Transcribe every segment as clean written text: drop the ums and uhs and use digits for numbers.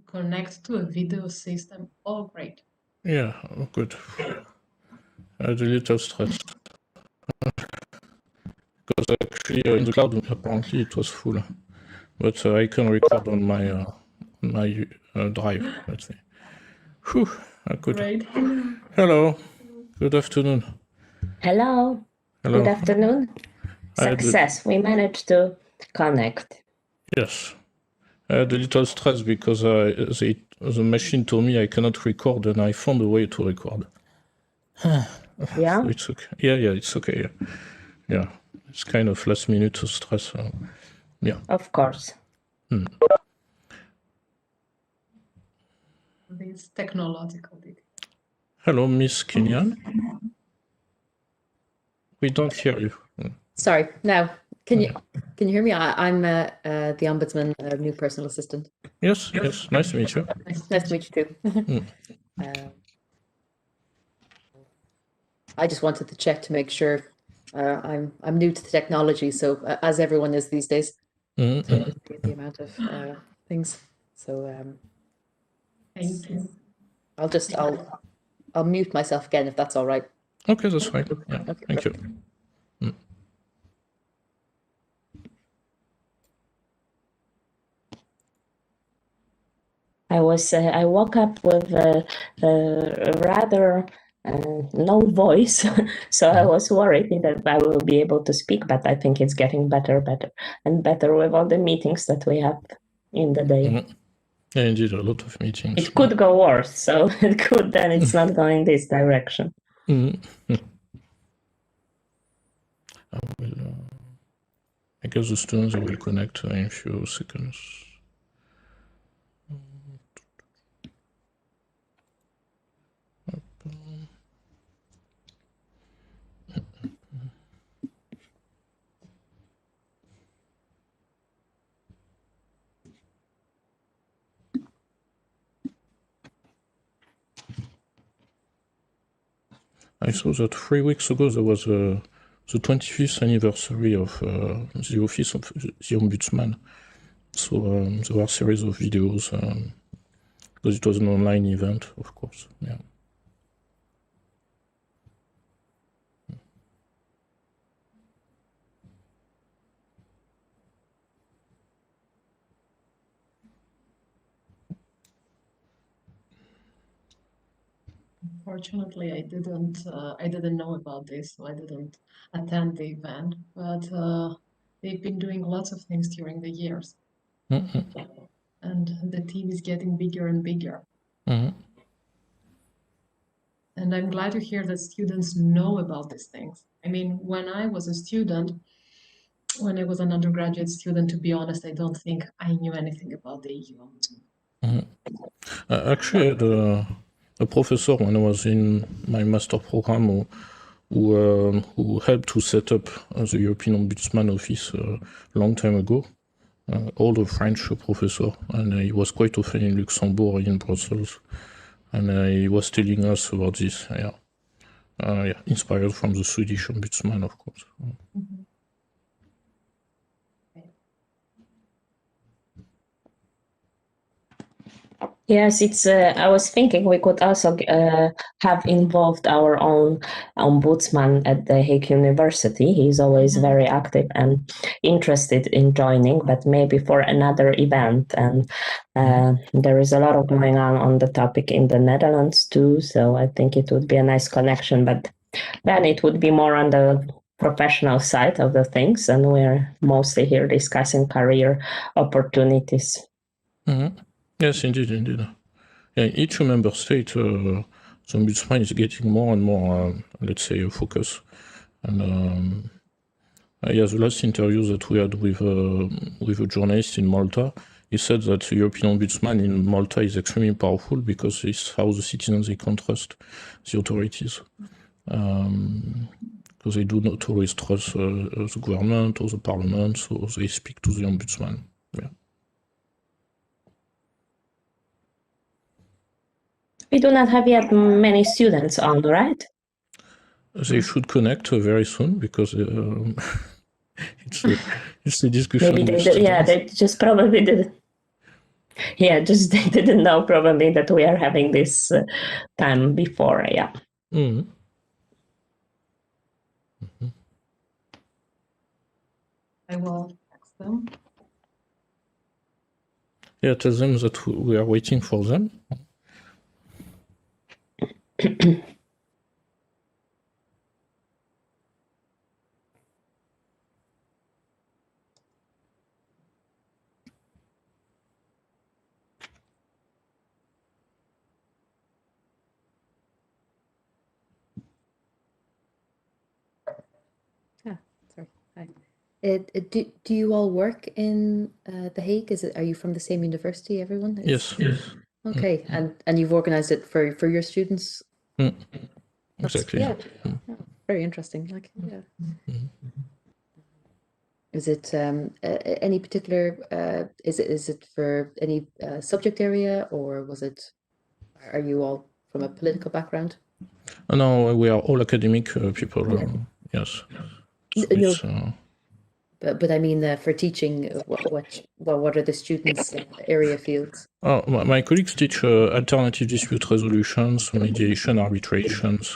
connect to a video system. Oh, great. Yeah, good. I had a little stress. Because actually in the cloud, apparently it was full. But I can record on my drive, let's say. Whew, good. Great. Hello, good afternoon. Hello. Hello. Good afternoon. Success. We managed to connect. Yes. I had a little stress because the machine told me I cannot record, and I found a way to record. Yeah? So it's okay. Yeah, it's okay. Yeah. It's kind of last minute stress. Yeah. Of course. This technological thing. Hello, Miss Kenyan. We don't hear you. Sorry. Now, can you hear me? I'm the Ombudsman, new personal assistant. Yes. Nice to meet you. Nice to meet you too. I just wanted to check to make sure. I'm new to the technology, so as everyone is these days, the amount of things. So Thank you. I'll mute myself again if that's all right. Okay, that's fine. Yeah, Okay, thank you. I woke up with a rather no voice, so I was worried that I will be able to speak, but I think it's getting better and better with all the meetings that we have in the day. Yeah, indeed, a lot of meetings. It could go worse, so it could, then it's not going this direction. I guess the students will connect in a few seconds. I saw that 3 weeks ago there was the 25th anniversary of the Office of the Ombudsman. So there were a series of videos because it was an online event, of course. Yeah. Unfortunately, I didn't know about this, so I didn't attend the event. But they've been doing lots of things during the years, and the team is getting bigger and bigger. And I'm glad to hear that students know about these things. I mean, when I was a student, when I was an undergraduate student, to be honest, I don't think I knew anything about the EU Ombudsman. Actually, I had a professor when I was in my master program who helped to set up the European Ombudsman office a long time ago. Older French professor, and he was quite often in Luxembourg, in Brussels, and he was telling us about this. Inspired from the Swedish Ombudsman, of course. Yes, it's. I was thinking we could also have involved our own ombudsman at the Hague University. He's always very active and interested in joining, but maybe for another event. And there is a lot of going on the topic in the Netherlands too. So I think it would be a nice connection, but then it would be more on the professional side of the things, and we're mostly here discussing career opportunities. Yes, indeed. Yeah, each member state, the ombudsman is getting more and more, let's say, focus. And the last interview that we had with a journalist in Malta, he said that the European Ombudsman in Malta is extremely powerful because it's how the citizens they can trust the authorities. Because they do not always trust the government or the parliament, so they speak to the ombudsman. Yeah. We do not have yet many students on, right? They should connect very soon because it's a discussion. Maybe they just probably did. Yeah, just they didn't know probably that we are having this time before. Yeah. Mm. I will text them. Yeah, tell them that we are waiting for them. Sorry. Hi. Do you all work in The Hague? Are you from the same university, everyone? Yes. Okay, and you've organized it for your students? Exactly. Yeah. Very interesting. Like, yeah. Is it any particular? Is it for any subject area, or are you all from a political background? No, we are all academic people. Yes. So No, it's, but I mean for teaching, what are the students' area fields? my colleagues teach alternative dispute resolutions, mediation, arbitrations.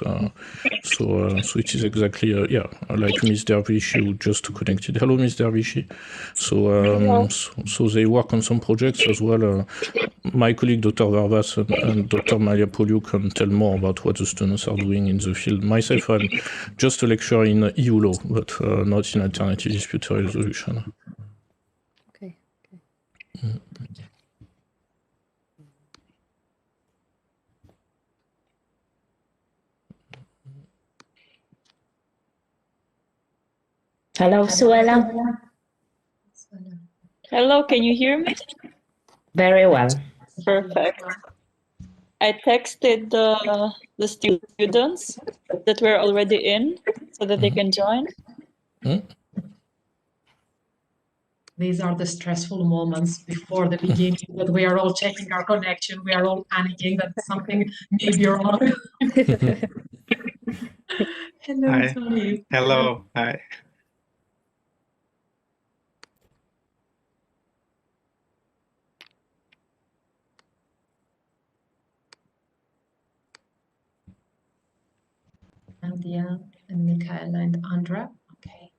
So it is exactly like Ms. Dervishi who just connected. Hello, Ms. Dervishi. So they work on some projects as well. My colleague Dr. Warwas and Dr. Maliapoliou can tell more about what the students are doing in the field. Myself, I'm just a lecturer in EU law, but not in alternative dispute resolution. Okay. Hello, Suela. Hello, can you hear me? Very well. Perfect. I texted the students that were already in so that they can join. These are the stressful moments before the beginning, that we are all checking our connection. We are all panicking that something may be wrong. Hello, Hi. Tony. Hello. Hi. Nadia and Michaela and Andra. Okay.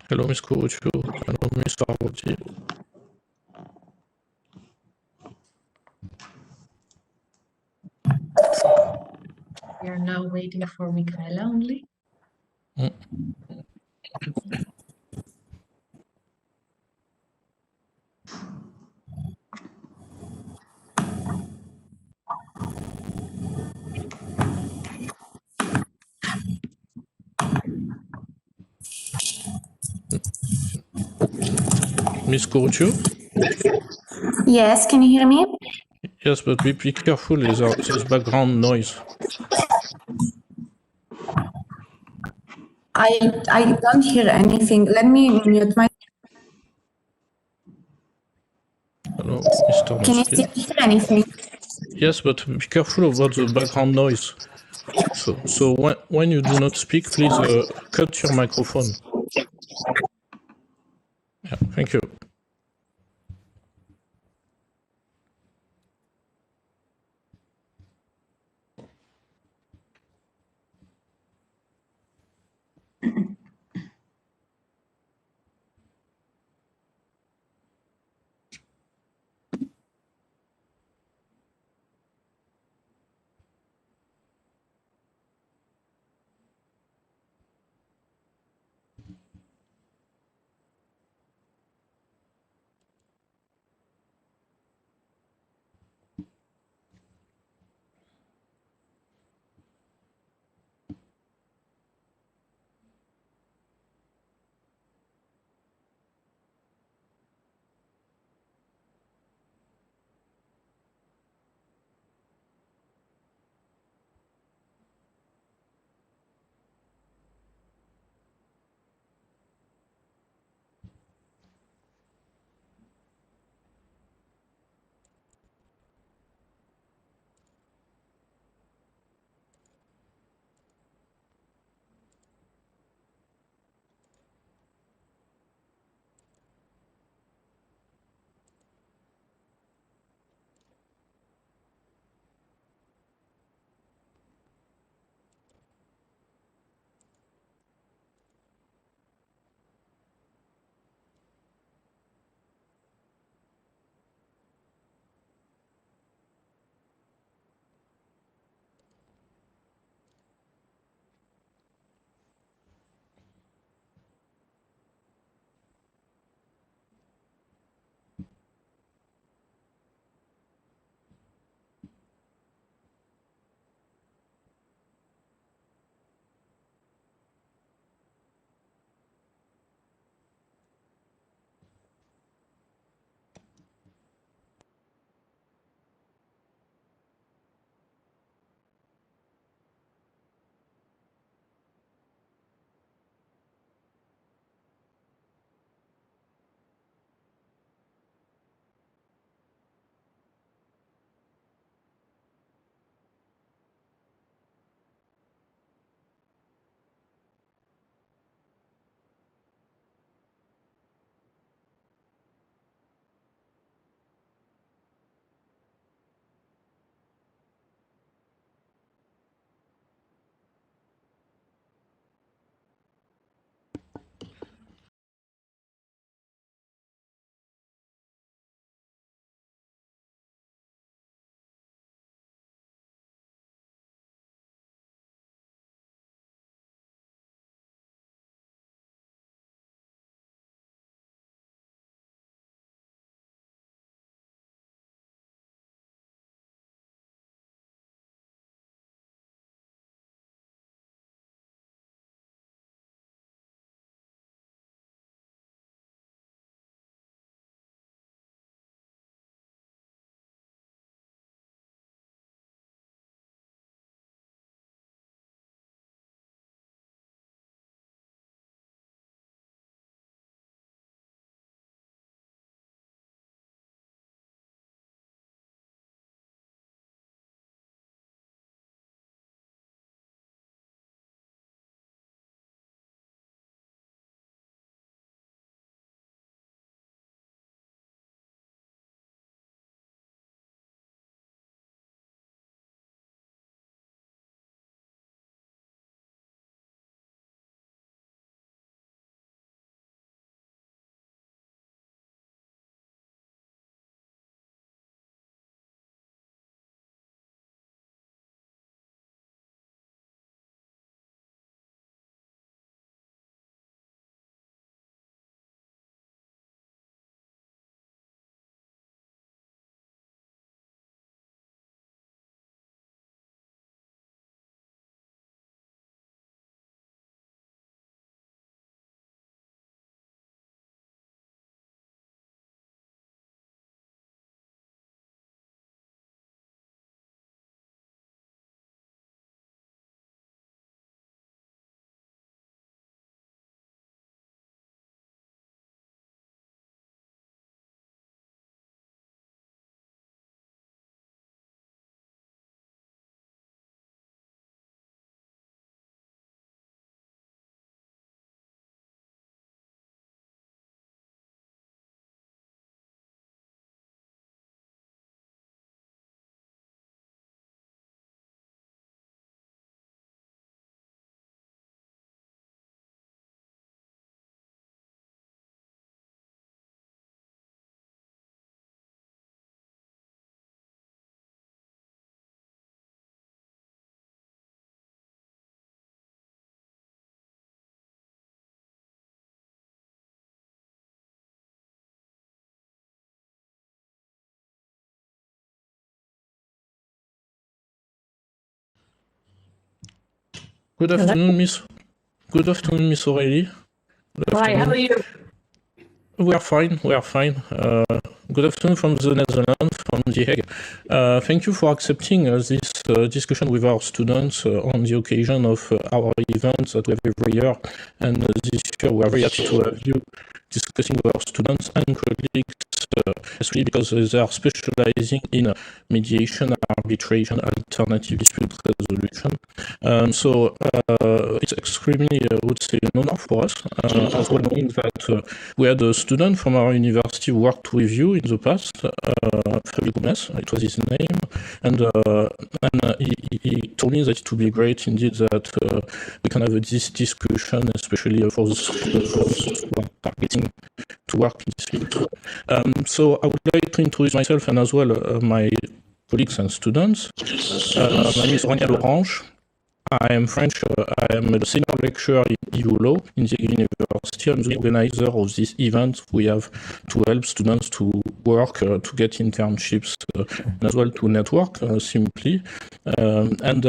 Hello, Ms. Kuruchu. Hello, Mr. Aroti. We are now waiting for Michaela only. Ms. Kuruchu? Yes, can you hear me? Yes, but be careful, there's background noise. I don't hear anything. Let me mute my. Hello, Mr. Can you Mosquito. still hear anything? Yes, but be careful about the background noise. So when you do not speak, please cut your microphone. Yeah, thank you. Good afternoon, Miss. Good afternoon, Miss O'Reilly. Hi, how are you? We are fine. We are fine. Good afternoon from the Netherlands, from The Hague. Thank you for accepting this discussion with our students on the occasion of our events that we have every year. And this year, we are very happy to have you discussing with our students and colleagues, especially because they are specializing in mediation, arbitration, alternative dispute resolution. So it's extremely, I would say, an honor for us, as well knowing that we had a student from our university who worked with you in the past, Fabio Gomez, it was his name, and he told me that it would be great indeed that we can have this discussion, especially for the students who are targeting to work in this field. So I would like to introduce myself and as well my colleagues and students. My name is Ronia Lorange. I am French. I am a senior lecturer in EU law in the university. I'm the organizer of this event. We have to help students to work, to get internships, and as well to network simply. And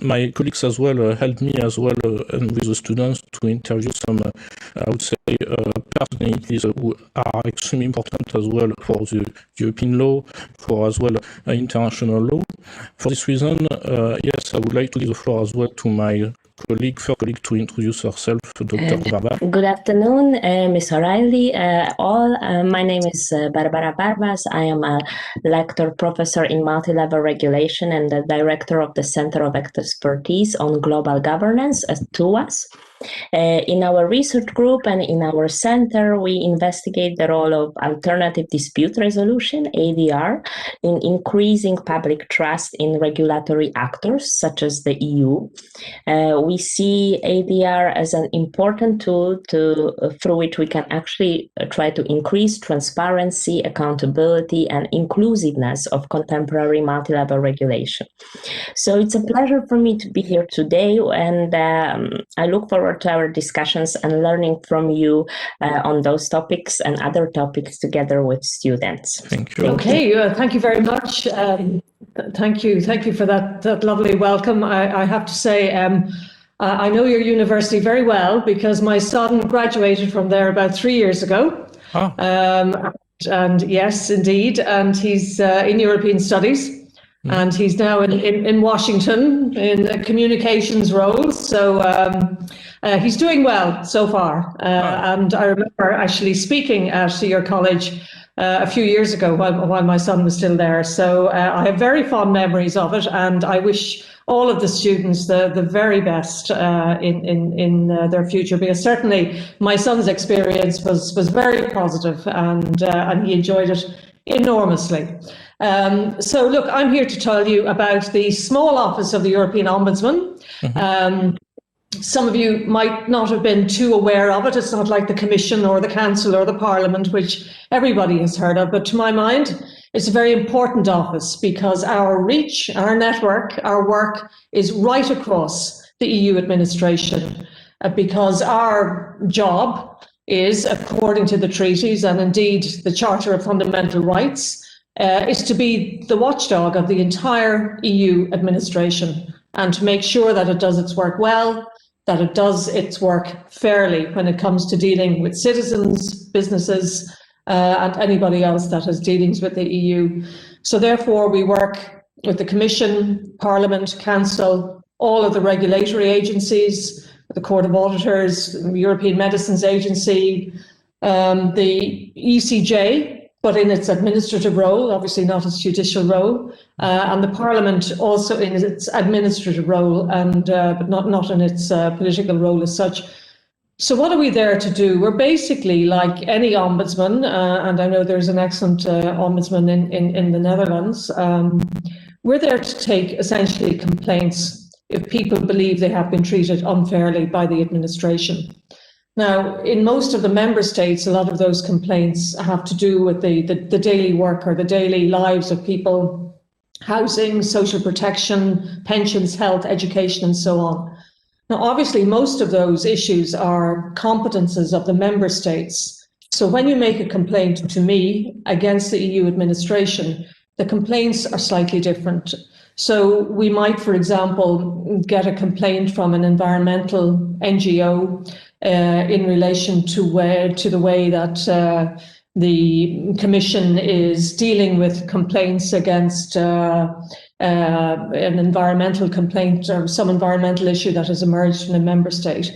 my colleagues as well helped me as well and with the students to interview some, I would say, personalities who are extremely important as well for the European law, for as well international law. For this reason, yes, I would like to give the floor as well to my first colleague to introduce herself, Dr. Barbara. Good afternoon, Ms. O'Reilly. My name is Barbara Barbas. I am a lector professor in multilevel regulation and the director of the Center of Expertise on Global Governance at THUAS. In our research group and in our center, we investigate the role of alternative dispute resolution, ADR, in increasing public trust in regulatory actors such as the EU. We see ADR as an important tool through which we can actually try to increase transparency, accountability, and inclusiveness of contemporary multi-level regulation. So it's a pleasure for me to be here today, and I look forward to our discussions and learning from you on those topics and other topics together with students. Thank you. Okay, thank you very much. Thank you for that lovely welcome. I have to say, I know your university very well because my son graduated from there about 3 years ago. Ah. And yes, indeed, and he's in European Studies. And he's now in Washington in a communications role. So he's doing well so far. And I remember actually speaking at your college a few years ago while my son was still there. So I have very fond memories of it. And I wish all of the students the very best in their future, because certainly my son's experience was very positive and he enjoyed it enormously. So look, I'm here to tell you about the small office of the European Ombudsman. Some of you might not have been too aware of it. It's not like the Commission or the Council or the Parliament, which everybody has heard of. But to my mind, it's a very important office because our reach, our network, our work is right across the EU administration, because our job is, according to the treaties and indeed the Charter of Fundamental Rights, is to be the watchdog of the entire EU administration and to make sure that it does its work well, that it does its work fairly when it comes to dealing with citizens, businesses, and anybody else that has dealings with the EU. So therefore, we work with the Commission, Parliament, Council, all of the regulatory agencies, the Court of Auditors, the European Medicines Agency, the ECJ, but in its administrative role, obviously not its judicial role, and the Parliament also in its administrative role, and but not in its political role as such. So what are we there to do? We're basically like any ombudsman, and I know there's an excellent ombudsman in the Netherlands. We're there to take essentially complaints if people believe they have been treated unfairly by the administration. Now, in most of the member states, a lot of those complaints have to do with the daily work or the daily lives of people, housing, social protection, pensions, health, education, and so on. Now, obviously, most of those issues are competences of the member states. So when you make a complaint to me against the EU administration, the complaints are slightly different. So we might, for example, get a complaint from an environmental NGO in relation to the way that the Commission is dealing with complaints against an environmental complaint or some environmental issue that has emerged in a member state.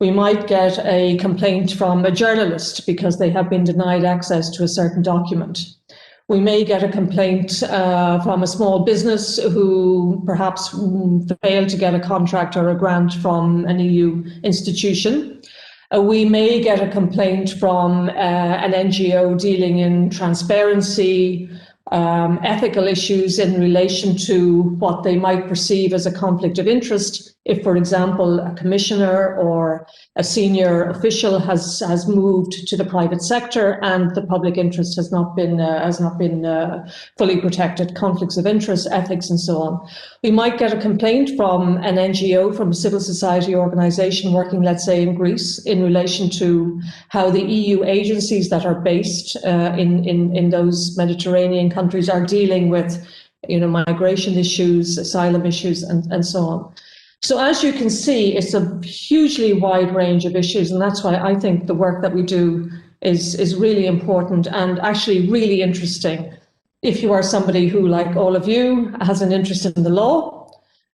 We might get a complaint from a journalist because they have been denied access to a certain document. We may get a complaint from a small business who perhaps failed to get a contract or a grant from an EU institution. We may get a complaint from an NGO dealing in transparency, ethical issues in relation to what they might perceive as a conflict of interest. If, for example, a commissioner or a senior official has moved to the private sector and the public interest has not been fully protected, conflicts of interest, ethics, and so on. We might get a complaint from an NGO, from a civil society organisation working, let's say, in Greece, in relation to how the EU agencies that are based in those Mediterranean countries are dealing with, migration issues, asylum issues, and so on. So as you can see, it's a hugely wide range of issues, and that's why I think the work that we do is really important and actually really interesting. If you are somebody who, like all of you, has an interest in the law,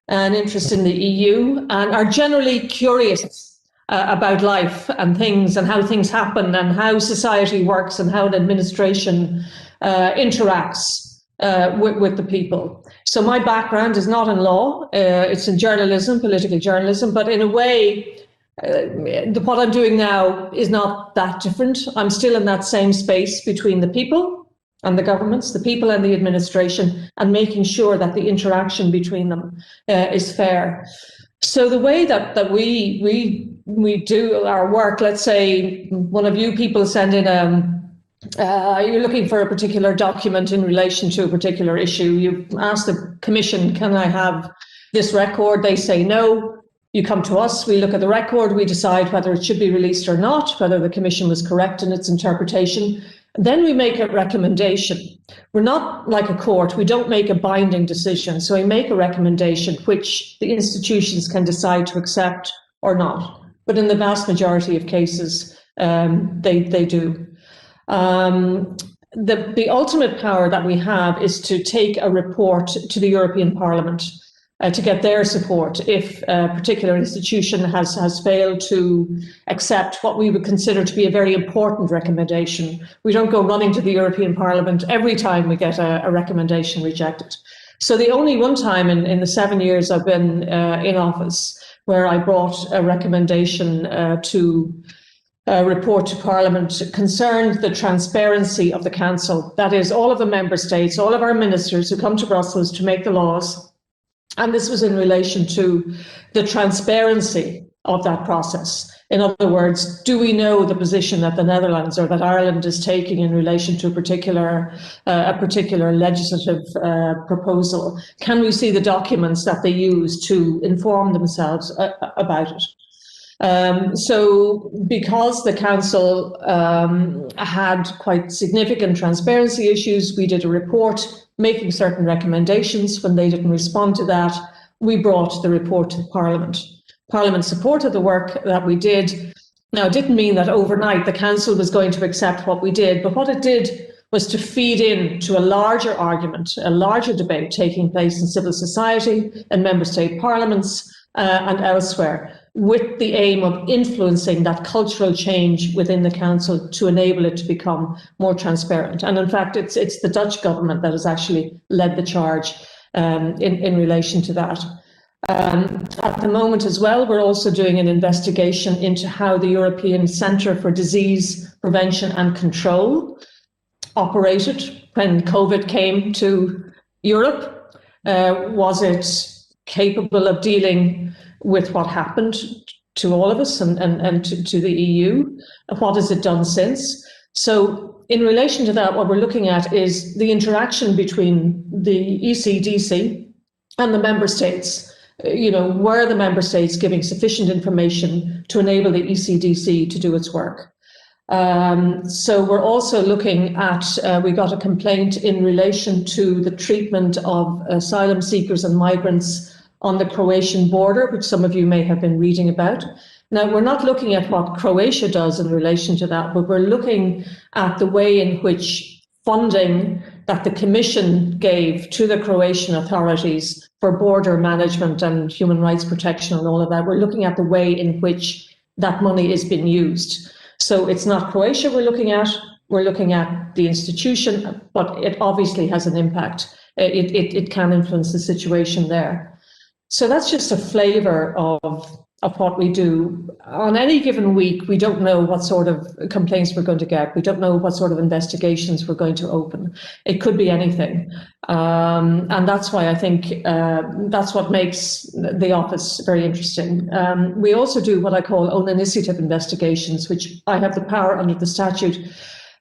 an interest in the EU, and are generally curious about life and things and how things happen and how society works and how an administration interacts with the people. So my background is not in law, it's in journalism, political journalism, but in a way, what I'm doing now is not that different. I'm still in that same space between the people and the governments, the people and the administration, and making sure that the interaction between them is fair. So the way that we do our work, let's say one of you people send in you're looking for a particular document in relation to a particular issue. You ask the Commission, can I have this record? They say no. You come to us, we look at the record, we decide whether it should be released or not, whether the Commission was correct in its interpretation. Then we make a recommendation. We're not like a court, we don't make a binding decision. So we make a recommendation which the institutions can decide to accept or not. But in the vast majority of cases, they do. The ultimate power that we have is to take a report to the European Parliament to get their support if a particular institution has failed to accept what we would consider to be a very important recommendation. We don't go running to the European Parliament every time we get a recommendation rejected. So the only one time in the 7 years I've been in office where I brought a recommendation to report to Parliament concerned the transparency of the Council. That is, all of the member states, all of our ministers who come to Brussels to make the laws. And this was in relation to the transparency of that process. In other words, do we know the position that the Netherlands or that Ireland is taking in relation to a particular legislative proposal? Can we see the documents that they use to inform themselves about it? So because the Council had quite significant transparency issues, we did a report making certain recommendations. When they didn't respond to that, we brought the report to Parliament. Parliament supported the work that we did. Now, it didn't mean that overnight the Council was going to accept what we did, but what it did was to feed into a larger argument, a larger debate taking place in civil society and member state parliaments and elsewhere, with the aim of influencing that cultural change within the Council to enable it to become more transparent. And in fact, it's the Dutch government that has actually led the charge in relation to that. At the moment as well, we're also doing an investigation into how the European Centre for Disease Prevention and Control operated when COVID came to Europe. Was it capable of dealing with what happened to all of us and to the EU? What has it done since? So in relation to that, what we're looking at is the interaction between the ECDC and the member states. Were the member states giving sufficient information to enable the ECDC to do its work? So we're also looking at, we got a complaint in relation to the treatment of asylum seekers and migrants on the Croatian border, which some of you may have been reading about. Now, we're not looking at what Croatia does in relation to that, but we're looking at the way in which funding that the Commission gave to the Croatian authorities for border management and human rights protection and all of that. We're looking at the way in which that money is being used. So it's not Croatia we're looking at the institution, but it obviously has an impact. It can influence the situation there. So that's just a flavour of what we do. On any given week, we don't know what sort of complaints we're going to get. We don't know what sort of investigations we're going to open. It could be anything. And that's why I think that's what makes the office very interesting. We also do what I call own initiative investigations, which I have the power under the statute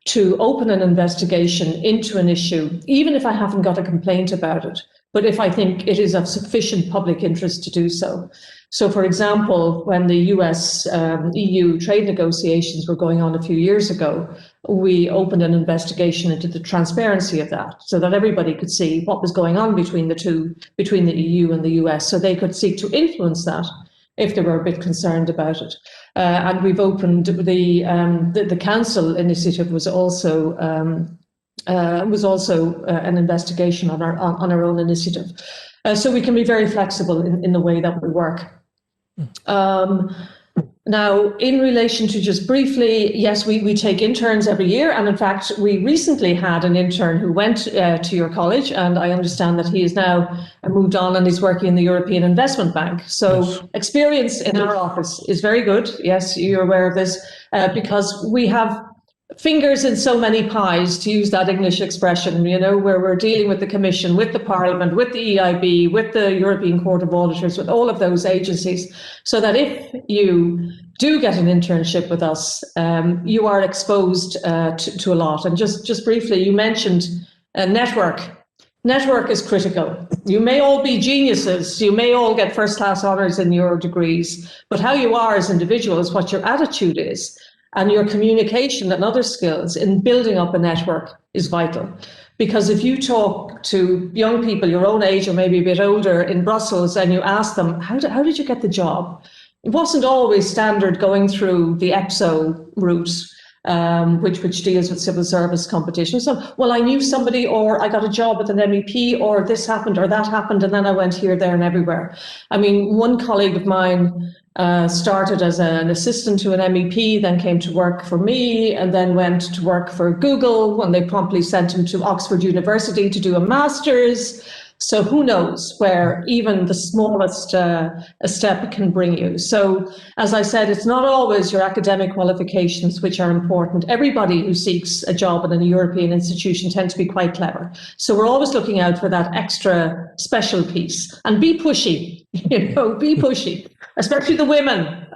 to open an investigation into an issue, even if I haven't got a complaint about it, but if I think it is of sufficient public interest to do so. So, for example, when the US-EU trade negotiations were going on a few years ago, we opened an investigation into the transparency of that so that everybody could see what was going on between the EU and the US, so they could seek to influence that if they were a bit concerned about it. And we've opened the council initiative was also an investigation on our own initiative. So we can be very flexible in the way that we work. Now, in relation to just briefly, yes, we take interns every year. And in fact, we recently had an intern who went to your college, and I understand that he is now moved on and he's working in the European Investment Bank. So experience in our office is very good. Yes, you're aware of this, because we have fingers in so many pies, to use that English expression, where we're dealing with the Commission, with the Parliament, with the EIB, with the European Court of Auditors, with all of those agencies, so that if you do get an internship with us, you are exposed to a lot. And just briefly, you mentioned network. Network is critical. You may all be geniuses, you may all get first-class honours in your degrees, but how you are as individuals, what your attitude is, and your communication and other skills in building up a network is vital. Because if you talk to young people your own age or maybe a bit older in Brussels and you ask them, how did you get the job? It wasn't always standard going through the EPSO route, which deals with civil service competition. So, well, I knew somebody, or I got a job with an MEP, or this happened or that happened, and then I went here, there and everywhere. I mean, one colleague of mine started as an assistant to an MEP, then came to work for me, and then went to work for Google when they promptly sent him to Oxford University to do a master's. So who knows where even the smallest step can bring you. So as I said, it's not always your academic qualifications which are important. Everybody who seeks a job in a European institution tends to be quite clever. So we're always looking out for that extra special piece. And be pushy, be pushy, especially the women.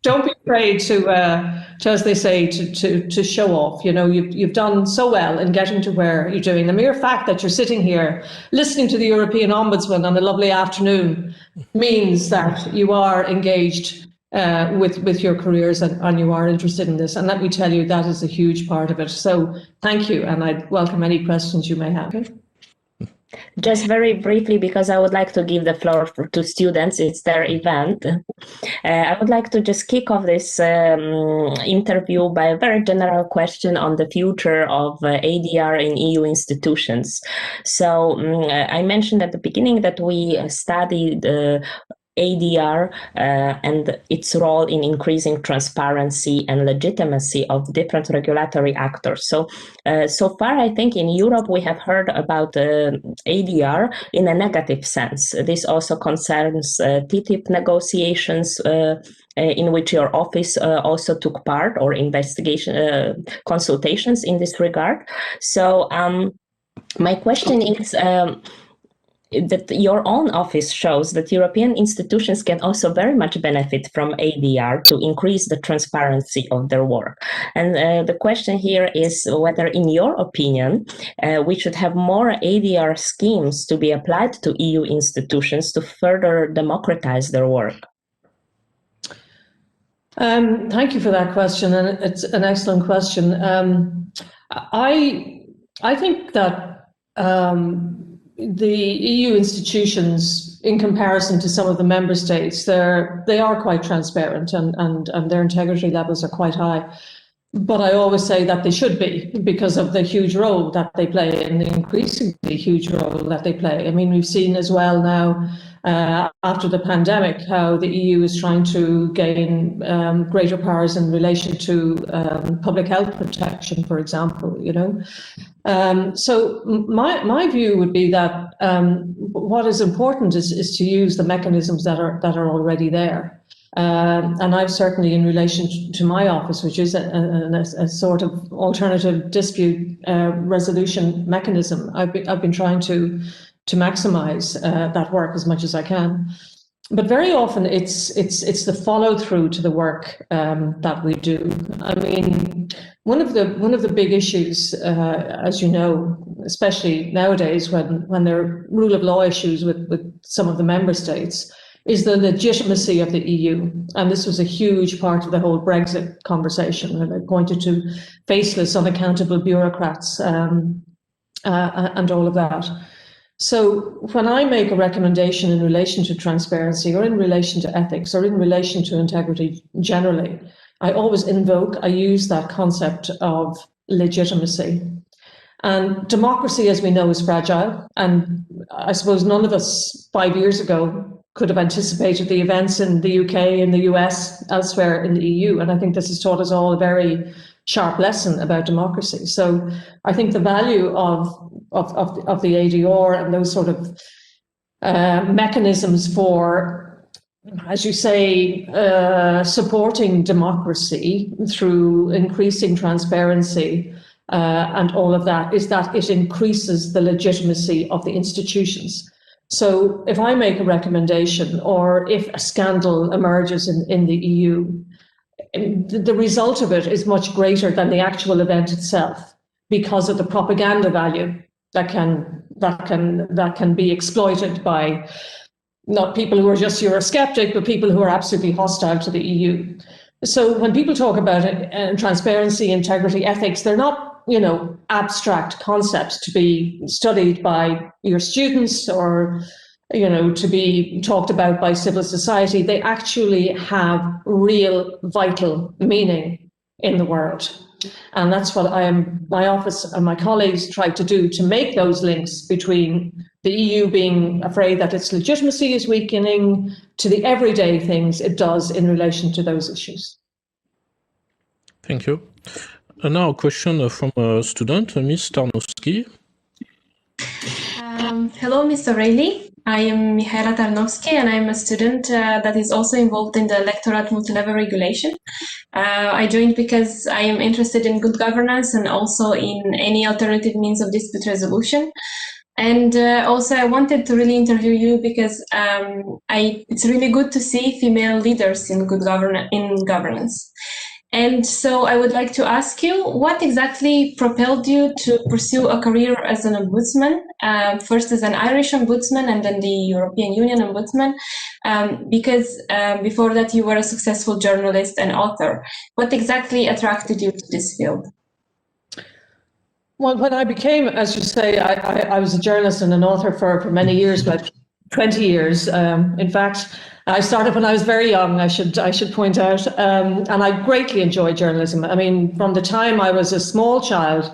Don't be afraid to, as they say, to show off. You've done so well in getting to where you're doing. The mere fact that you're sitting here listening to the European Ombudsman on a lovely afternoon means that you are engaged with your careers and you are interested in this. And let me tell you, that is a huge part of it. So thank you, and I'd welcome any questions you may have. Just very briefly, because I would like to give the floor to students, it's their event. I would like to just kick off this interview by a very general question on the future of ADR in EU institutions. So I mentioned at the beginning that we studied ADR and its role in increasing transparency and legitimacy of different regulatory actors. So far, I think in Europe, we have heard about ADR in a negative sense. This also concerns TTIP negotiations, in which your office also took part, or investigation consultations in this regard. So my question is, that your own office shows that European institutions can also very much benefit from ADR to increase the transparency of their work. And the question here is whether, in your opinion, we should have more ADR schemes to be applied to EU institutions to further democratize their work. Thank you for that question, and it's an excellent question. I think that the EU institutions, in comparison to some of the member states, they are quite transparent, and their integrity levels are quite high. But I always say that they should be, because of the huge role that they play, and the increasingly huge role that they play. I mean, we've seen as well now, after the pandemic, how the EU is trying to gain greater powers in relation to public health protection, for example, you know. So my view would be that what is important is to use the mechanisms that are already there. And I've certainly, in relation to my office, which is a sort of alternative dispute resolution mechanism, I've been trying to maximise that work as much as I can. But very often it's the follow through to the work that we do. I mean, one of the big issues, as you know, especially nowadays when there are rule of law issues with some of the member states, is the legitimacy of the EU. And this was a huge part of the whole Brexit conversation, where they pointed to faceless, unaccountable bureaucrats and all of that. So when I make a recommendation in relation to transparency, or in relation to ethics, or in relation to integrity generally, I always I use that concept of legitimacy. And democracy, as we know, is fragile. And I suppose none of us 5 years ago could have anticipated the events in the UK, in the US, elsewhere in the EU. And I think this has taught us all a very sharp lesson about democracy. So I think the value of the ADR and those sort of mechanisms for, as you say, supporting democracy through increasing transparency and all of that, is that it increases the legitimacy of the institutions. So if I make a recommendation, or if a scandal emerges in the EU, the result of it is much greater than the actual event itself, because of the propaganda value that can be exploited by not people who are just Eurosceptic, but people who are absolutely hostile to the EU. So when people talk about transparency, integrity, ethics, they're not, you know, abstract concepts to be studied by your students, or, you know, to be talked about by civil society. They actually have real, vital meaning in the world. And that's what my office and my colleagues try to do, to make those links between the EU being afraid that its legitimacy is weakening, to the everyday things it does in relation to those issues. Thank you. Now a question from a student, Ms. Tarnowski. Hello, Ms. O'Reilly. I am Michaela Tarnowski, and I'm a student that is also involved in the Electorate Multilevel regulation. I joined because I am interested in good governance, and also in any alternative means of dispute resolution. And also I wanted to really interview you because it's really good to see female leaders in governance. And so I would like to ask you, what exactly propelled you to pursue a career as an ombudsman, first as an Irish ombudsman and then the European Union ombudsman, because before that you were a successful journalist and author. What exactly attracted you to this field? Well, when I became, as you say, I was a journalist and an author for many years, about 20 years. In fact, I started when I was very young, I should point out, and I greatly enjoyed journalism. I mean, from the time I was a small child,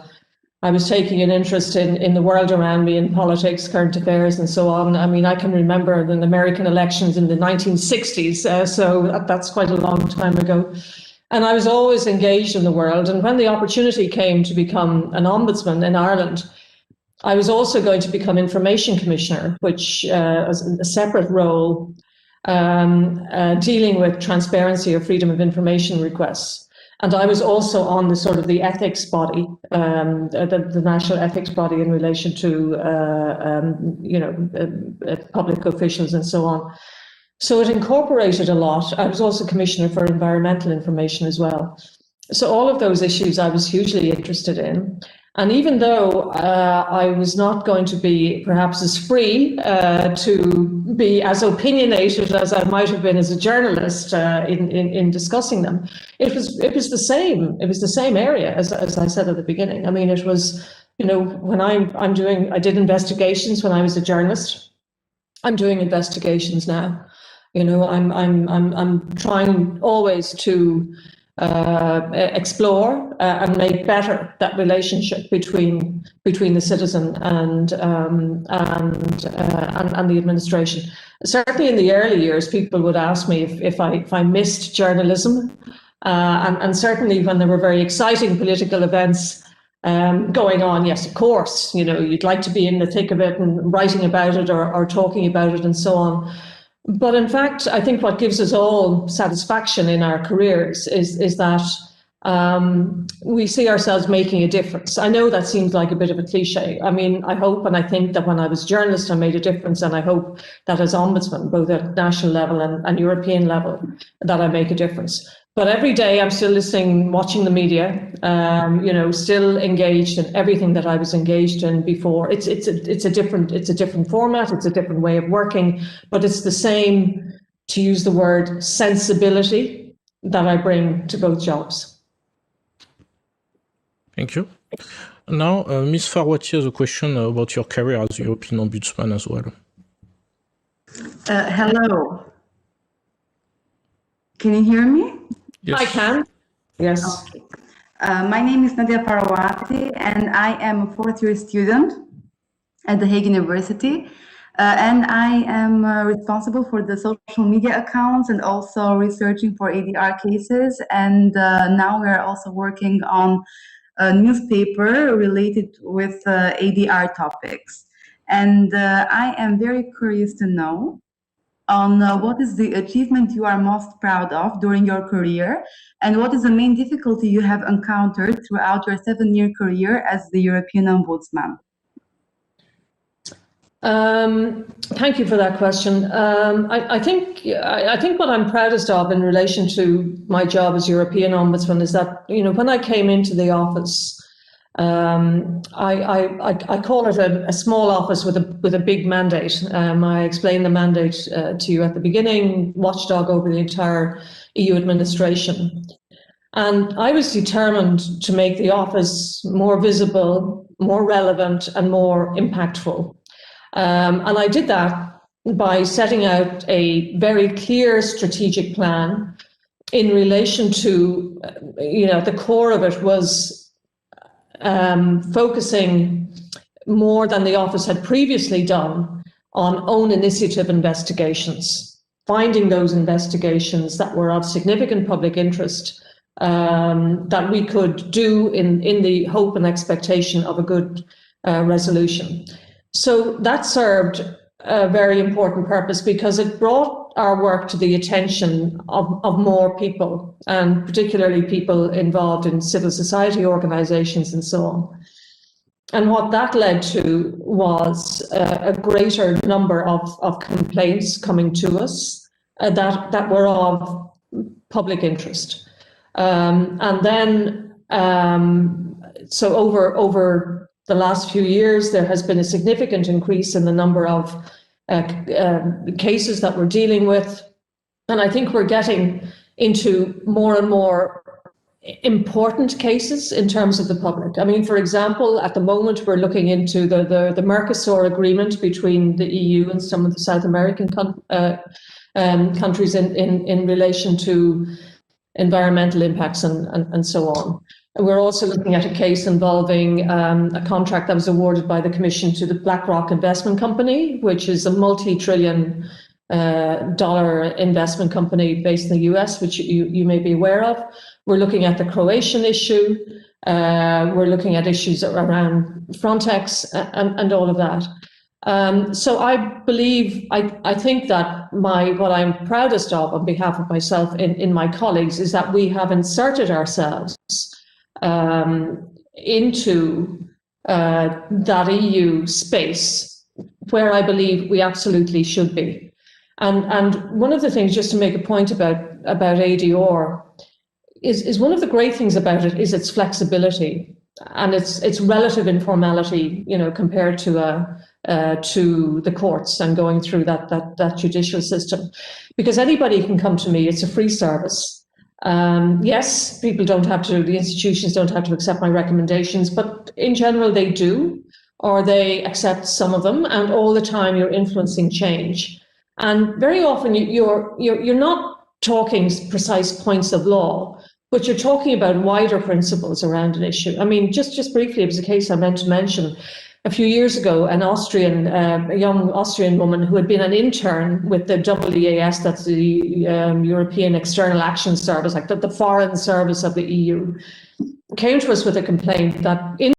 I was taking an interest in the world around me, in politics, current affairs, and so on. I mean, I can remember the American elections in the 1960s, so that's quite a long time ago. And I was always engaged in the world. And when the opportunity came to become an ombudsman in Ireland, I was also going to become Information Commissioner, which is a separate role dealing with transparency or freedom of information requests. And I was also on the sort of the ethics body, the national ethics body in relation to, public officials and so on. So it incorporated a lot. I was also Commissioner for Environmental Information as well. So all of those issues I was hugely interested in. And even though I was not going to be perhaps as free to be as opinionated as I might have been as a journalist in discussing them, it was the same. It was the same area as I said at the beginning. I mean, it was, when I did investigations when I was a journalist. I'm doing investigations now. I'm trying always to explore and make better that relationship between the citizen and the administration. Certainly, in the early years, people would ask me if I missed journalism, and certainly when there were very exciting political events going on, yes, of course, you'd like to be in the thick of it and writing about it or talking about it and so on. But in fact, I think what gives us all satisfaction in our careers is that we see ourselves making a difference. I know that seems like a bit of a cliche. I mean, I hope and I think that when I was a journalist, I made a difference, and I hope that as ombudsman, both at national level and European level, that I make a difference. But every day I'm still listening, watching the media, still engaged in everything that I was engaged in before. It's a different format, it's a different way of working, but it's the same, to use the word, sensibility that I bring to both jobs. Thank you. Now, Ms. Farwati has a question about your career as European Ombudsman as well. Hello. Can you hear me? Yes. I can. Yes. Okay. My name is Nadia Farwati, and I am a fourth-year student at the Hague University. And I am responsible for the social media accounts and also researching for ADR cases. And now we are also working on a newspaper related with ADR topics. And I am very curious to know on what is the achievement you are most proud of during your career, and what is the main difficulty you have encountered throughout your 7-year career as the European Ombudsman? Thank you for that question. I think what I'm proudest of in relation to my job as European Ombudsman is that, when I came into the office, I call it a small office with a big mandate. I explained the mandate to you at the beginning, watchdog over the entire EU administration. And I was determined to make the office more visible, more relevant, and more impactful. And I did that by setting out a very clear strategic plan in relation to, the core of it was focusing more than the office had previously done on own initiative investigations, finding those investigations that were of significant public interest that we could do in the hope and expectation of a good resolution. So that served a very important purpose because it brought our work to the attention of more people, and particularly people involved in civil society organizations and so on. And what that led to was a greater number of complaints coming to us that were of public interest. And then, so over the last few years, there has been a significant increase in the number of cases that we're dealing with. And I think we're getting into more and more important cases in terms of the public. I mean, for example, at the moment, we're looking into the Mercosur agreement between the EU and some of the South American countries in relation to environmental impacts and so on. We're also looking at a case involving a contract that was awarded by the Commission to the BlackRock Investment Company, which is a multi-trillion dollar investment company based in the US, which you may be aware of. We're looking at the Croatian issue. We're looking at issues around Frontex and all of that. So I believe, I think that what I'm proudest of on behalf of myself in my colleagues is that we have inserted ourselves into that EU space where I believe we absolutely should be. And one of the things, just to make a point about ADR, is one of the great things about it is its flexibility. it's relative informality, you know, compared to the courts and going through that judicial system, because anybody can come to me. It's a free service. Yes, people don't have to, the institutions don't have to accept my recommendations, but in general they do, or they accept some of them, and all the time you're influencing change. And very often you're not talking precise points of law, but you're talking about wider principles around an issue. I mean, just briefly, it was a case I meant to mention. A few years ago, a young Austrian woman who had been an intern with the EEAS, that's the European External Action Service, like the foreign service of the EU, came to us with a complaint that in